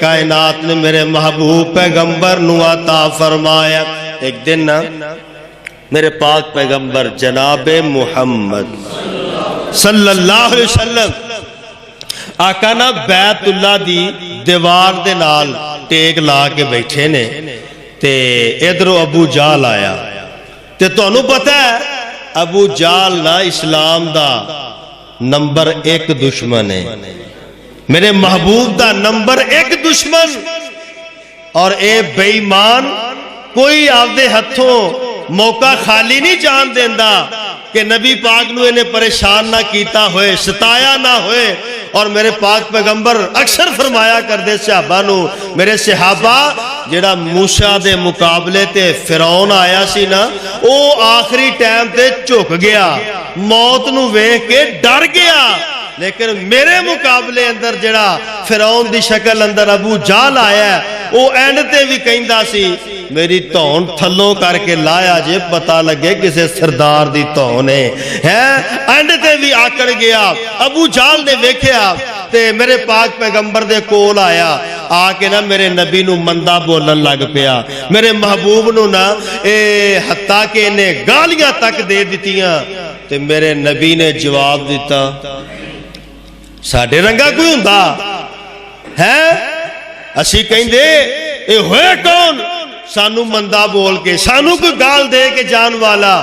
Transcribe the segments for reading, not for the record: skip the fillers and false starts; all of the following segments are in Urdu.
کائنات نے میرے محبوب پیغمبر نو عطا فرمایا۔ ایک دن نا میرے پاک پیغمبر جناب محمد صلی اللہ علیہ وسلم آقا نا بیت اللہ دی دیوار دے نال ٹیک لا کے بیٹھے نے تے ادھروں ابو جال آیا تے تانوں پتہ ہے ابو جال نا اسلام دا نمبر 1 دشمن ہے، میرے محبوب دا نمبر 1 دشمن، اور اے بے ایمان کوئی آدھے ہتھوں موقع خالی نہیں جان دیندا کہ نبی پاک نو انہیں پریشان نہ کیتا ہوئے، ستایا نہ ہوئے۔ اور میرے پاک پیغمبر اکثر فرمایا کر دے صحابہ نو، میرے صحابہ جڑا موسیٰ دے مقابلے تے فرعون آیا سی نا او آخری ٹائم تے جھک گیا، موت نو ویکھ کے ڈر گیا، لیکن میرے مقابلے اندر جڑا فرعون دی شکل اندر ابو جال آیا ہے او اینڈ تے بھی کہندا سی میری تون تھلوں کر کے لایا جے پتہ لگے کسے سردار دی تون ہے، اینڈ تے بھی آکڑ گیا۔ ابو جال نے ویکھیا تے میرے پاک پیغمبر دے کول آیا، آ کے نا میرے نبی نو مندہ بولن لگ پیا، میرے محبوب نو نا حتیٰ کہ انہیں گالیاں تک دے دیتیاں تے میرے نبی نے جواب دیتا ساڑھے رنگا کوئی ہوندا ہے، اسی کہیں دے اے ہوئے کون سانو مندہ بول کے، سانو کوئی گال دے کے جان والا،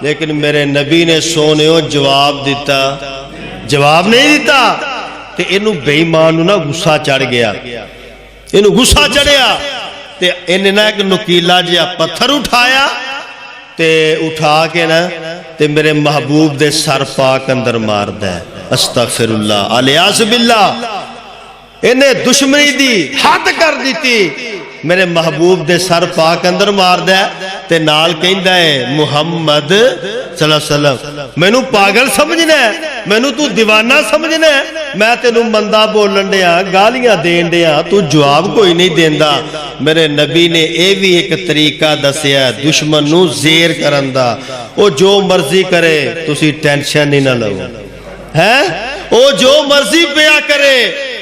لیکن میرے نبی نے سونےوں جواب دیتا، جواب نہیں دیتا تے انہوں بے ایمان نا غصہ چڑھ گیا، انہوں غصہ چڑھیا تے انہیں نا ایک نکیلا جیا پتھر اٹھایا تے اٹھا کے نا تے میرے محبوب دے سر پاک اندر مار دے، استغفر اللہ علیہ باللہ، انہیں دشمنی دی حد کر دیتی، میرے محبوب دے سر پاک اندر مار دے تے نال کہندا ہے محمد صلی اللہ علیہ وسلم مینوں پاگل سمجھنا ہے، مینوں تو دیوانہ سمجھنا ہے، میں تینوں مندہ بولن دیا گالیاں دین دیا تو جواب کوئی نہیں دیندا۔ میرے نبی نے اے بھی ایک طریقہ دسیا دشمن نو زیر کرن دا، او جو مرضی کرے تسی ٹینشن نہیں نہ لو، ہے او جو مرضی پیا کرے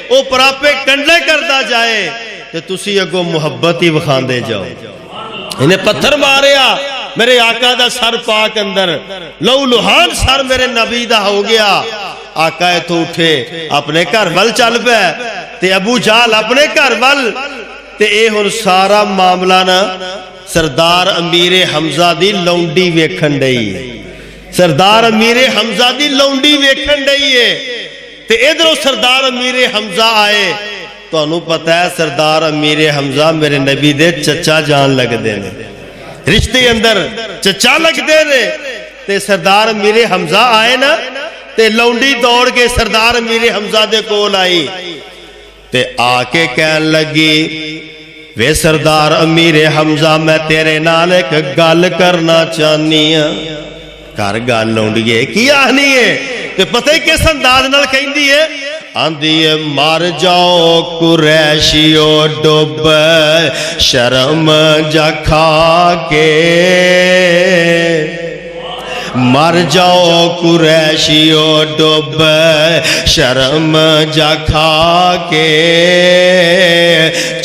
او پراپے کنڈے کردا جائے تے تسی اگو محبت ہی وکھاندے جاؤ۔ انہیں پتھر ماریا، میرے آقا دا سر پاک اندر لو لوہان سر میرے نبی دا ہو گیا، آقا تو اٹھے اپنے گھر ول چل پے تے ابو جال اپنے گھر ول تے اے ہن سارا معاملہ نا سردار امیر حمزہ دی لونڈی ویکھن ڈئی، سردار امیر حمزہ دی لونڈی ویکھن ڈئی ہے تے ادھروں سردار امیر حمزہ آئے، تو انہوں پتہ ہے سردار امیر حمزہ میرے نبی دے چچا جان لگ دینے، رشتے اندر چچا لگ دینے، تے سردار امیر حمزہ آئے نا تے لونڈی دوڑ کے سردار امیر حمزہ دے کول آئی تے آکے کہن لگی وے سردار امیر حمزہ میں تیرے نال ایک گل کرنا چاہنی ہاں، کر گل لونڈیے کی آہنی ہے تے پتہ ہی کس انداز نال کہندی ہے، آندھی مار جاؤ قریشیو ڈوب شرم جا کھا کے، مر جاؤ قریشیو ڈوب شرم جا کھا کے،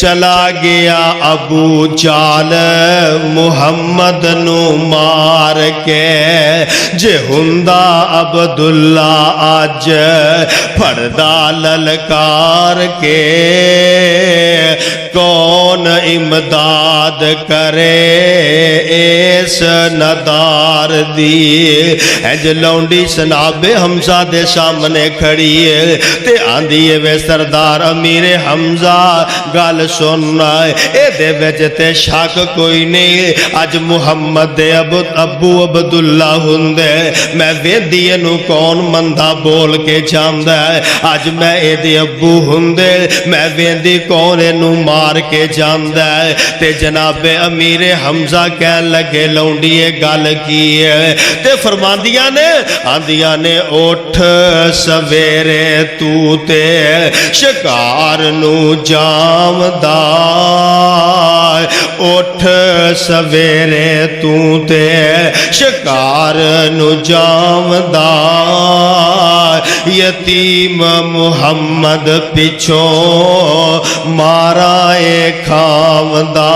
چلا گیا ابو جال محمد نو مار کے، جے ہندا عبداللہ آج پڑدا للکار کے، کون امداد کرے اس ندار دی، اج لونڈی سناب حمزہ دے سامنے کھڑی ہے تے آندھی وے سردار امیر حمزہ گل سننا ہے، اے دے وچ تے شک کوئی نہیں، اج محمد دے ابو عبداللہ ہندے، میں ویندی نو کون مندہ بول کے جاندا ہے، اج میں اے دے ابو ہندے، میں ویندی کون نو مار کے جاندا ہے، تے جناب امیر حمزہ کہن لگے لونڈیے گل کی ہے تے فرماندیاں نے آندیاں نے اٹھ سویرے تو تے شکار نو جام دا، اٹھ سویرے تو تے شکار نو جامدا یتیم محمد پچھوں مارا اے کھاوندا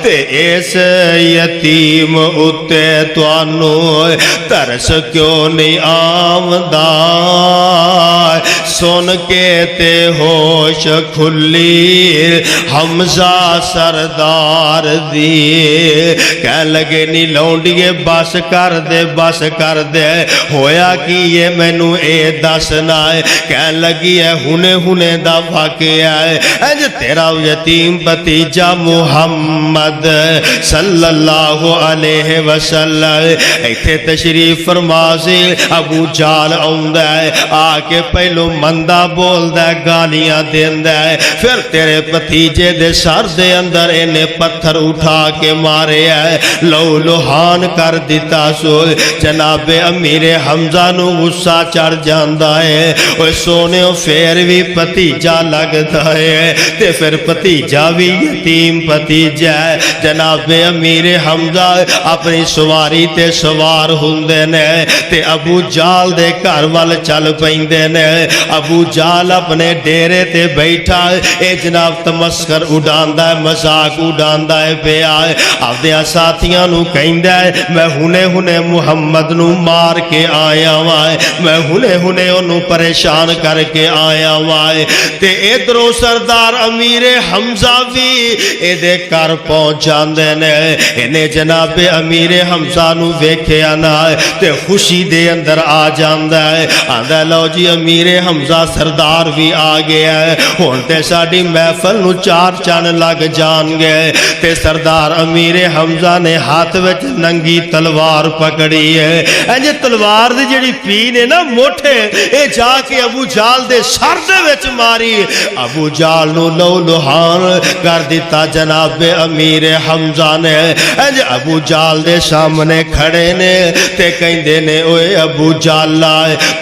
تے اس یتیم اتے توانو ترس کیوں نہیں آمدا سن کے تے ہوش کھلی حمزہ سردار دی کہہ لگے نی لونڈیے بس کر دے ہویا کی یہ مینو اے دسنا ہے کہہ لگی ہے ہنے دا واقعہ ہے اج تیرا یتیم بھتیجا محمد صلی اللہ علیہ وسلم ایتھے تشریف فرما سی ابو جال آوندا ہے آ کے پہلو مندہ بولدا ہے گالیاں دیندا ہے پھر تیرے بھتیجے دے سر دے اندر انہیں پتھر اٹھا کے مارے ہے لو لوہان کر دیتا سو جناب امیر حمزہ نو غصہ چڑھ جاندا ہے اوے سونے پھر بھی بھتیجا لگدا ہے تے پھر بھتیجا بھی یتیم بھتیجا ہے جناب امیر حمزہ اپنی سواری تے سوار ہوندے نے تے ابو جال دے گھر وال چل پیندے نے ابو جال اپنے ڈیرے تے بیٹھا اے جناب تمسخر اڈاندا ہے مذاق اڈاندا ہے پیا اپنے ساتھیاں نو کہندا ہے میں ہنے محمد نو مار کے آیا وا میں ہنے اونوں پریشان کر کے آیا وا تے ادھروں سردار امیر حمزہ بھی اے دے گھر پہنچ جاندے نے انہیں جناب امیر حمزہ نو ویکھیا نہ تے خوشی دے اندر آ جاندا ہے آندا لو جی امیر حمزہ سردار بھی آ گیا ہے ہن تے ساڈی محفل نو چار چن لگ جان گے تے سردار امیر حمزہ نے ہاتھ وچ ننگی تلوار پکڑی ہے انج تلوار دی جڑی پین ہے نا موٹھے اے جا کے ابو جال دے سر دے وچ ماری ابو جال نو لو لوہان کر دیتا جناب امیر حمزہ نے انج ابو جال دے سامنے کھڑے نے تے کہندے نے اوے ابو جالا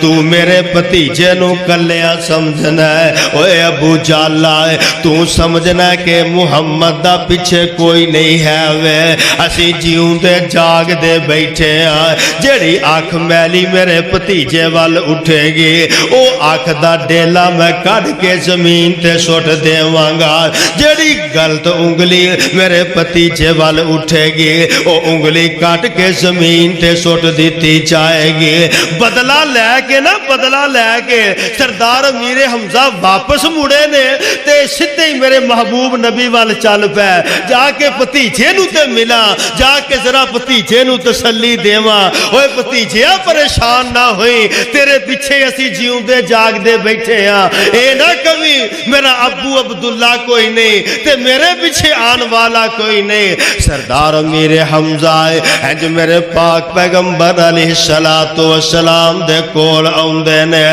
تو میرے بھتیجے نو کلیاں سمجھنا ہے اوے ابو جالا تو سمجھنا ہے کہ محمد دا پیچھے کوئی نہیں ہے وے اسی جیوں دے جاگ دے بیٹھے ہیں جڑی آنکھ میلی میرے بھتیجے وال اٹھے گی او آنکھ دا ڈیلا میں کڈ کے زمین تے سٹ دیواں گا جڑی غلط انگلی میرے بھتیجے وال اٹھے گی او انگلی کٹ کے زمین تے سٹ دیتی جائے گی بدلہ لے کے سردار امیر حمزہ واپس مڑے نے تے سدھے ہی میرے محبوب نبی وال چل پے جا کے بھتیجے نو تے ملا جا کے ذرا بھتیجے نو تسلی دیواں اوے بھتیجیا پریشان نہ ہوئی تیرے پیچھے اسی جیوں دے جاگ دے بیٹھے ہاں اے نہ کبھی میرا ابو عبداللہ کوئی نہیں تے میرے پیچھے آن والا کوئی نہیں سردار امیر حمزہ انج میرے پاک پیغمبر علیہ السلام دے کول آوندے نے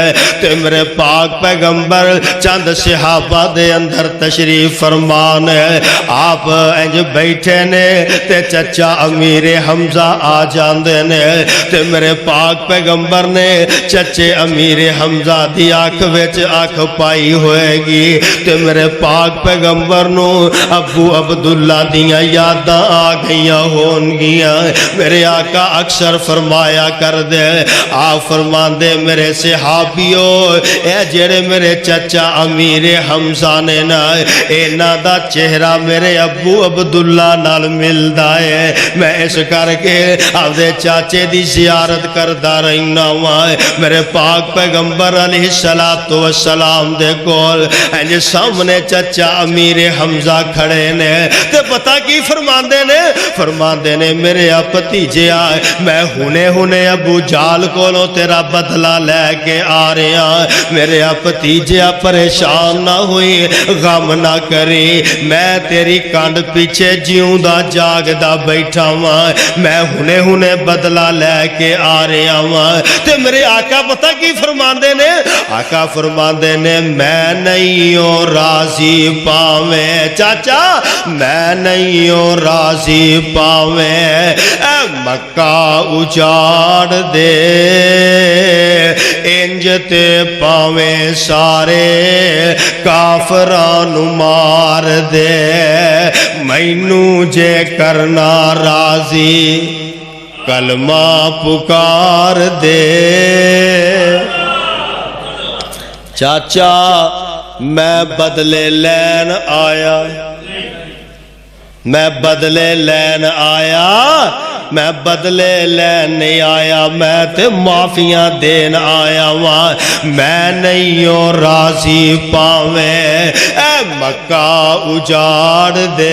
تے میرے پاک پیغمبر چند صحابہ دے اندر تشریف فرمان ہے آپ انج بیٹھے نے تے چچا امیر حمزہ آ جاندے نے تے میرے پاک پیغمبر نے چچے امیر حمزہ دی آنکھ وچ آنکھ پائی ہوئے گی تے میرے پاک پیغمبر نو ابو عبداللہ دیاں یاداں آ گئیاں ہون گیاں میرے آقا اکثر فرمایا کر دے آپ فرمان دے میرے صحابیو اے جڑے میرے چچا امیر حمزہ نے نا اینا دا چہرہ میرے ابو عبداللہ نال ملدا ہے میں اس کر کے آدھے چاچے دی زیارت کردہ رہنا ہوا میرے پاک پیغمبر علیہ السلام دے کول انج سامنے چچا امیر حمزہ کھڑے نے تے پتہ کی فرماندے نے میرے بھتیجے آئے میں ہنے ابو جال کولوں تیرا بدلہ لے کے آ رہے ہیں میرے بھتیجے پریشان نہ ہوئی غم نہ کری میں تیری کانڈ پیچھے جیوں دا جاگ دا بیٹھا ہوا میں ہنے بدلہ لے کے آ رہے ہوا تے میرے آقا پتہ کی فرماندے نے آقا فرماندے نے میں نہیں ہوں راضی پاویں چاچا میں نہیں ہوں راضی پاویں اے مکہ اجاڑ دے انج تے پاویں سارے کافران مار دے مینو جے کرنا راضی کلمہ پکار دے چاچا میں بدلے لین آیا میں بدلے لین آیا میں بدلے لین نہیں آیا میں تے معافیاں دین آیا میں نہیں ہوں راضی پاویں اے مکہ اجاڑ دے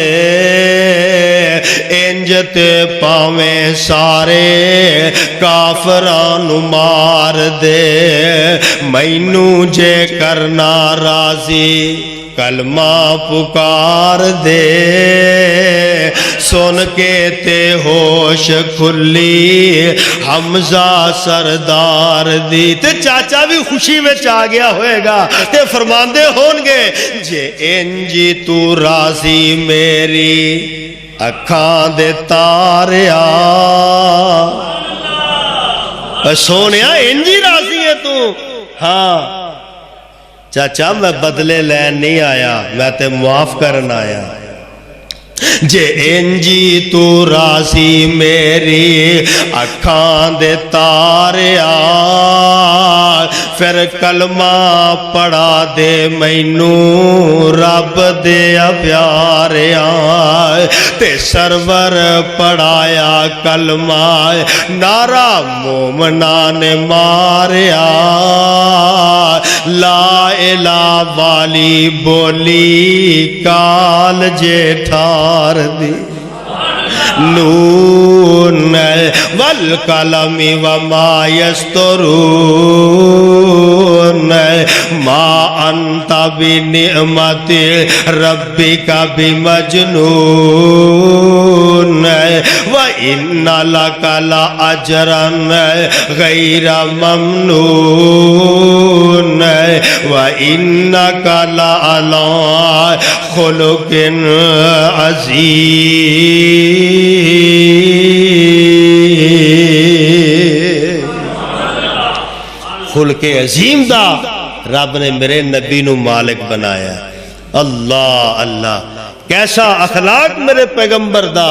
انج تے پاویں سارے کافران مار دے مینوں جے کرنا راضی کلمہ پکار دے سن کے تے ہوش کھلی حمزہ سردار دی تے چاچا بھی خوشی میں آ گیا ہوئے گا تے فرماندے ہون گے جے انجی تو راضی میری اکھاں دے تاریا سونیا انجی راضی ہے تو ہاں چاچا میں بدلے لین نہیں آیا میں تے معاف کرن آیا جے انجی تو راضی میری اکھاں دے تاریا پھر کلمہ پڑھا دے مینوں رب دے پیاریا تے سرور پڑھایا کلمہ نعرہ مومنہ نے ماریا لا الہ والی بولی کال جیٹھار دی نون والقلم وما یسترون ما انت بنعمت ربک بمجنون وَإِنَّ لَكَ لَأَجْرًا غَيْرَ مَمْنُونٍ وَإِنَّكَ لَعَلَىٰ خُلُقٍ عَظِيمٍ خلق عظیم دا رب نے میرے نبی نو مالک بنایا اللہ اللہ کیسا اخلاق میرے پیغمبر دا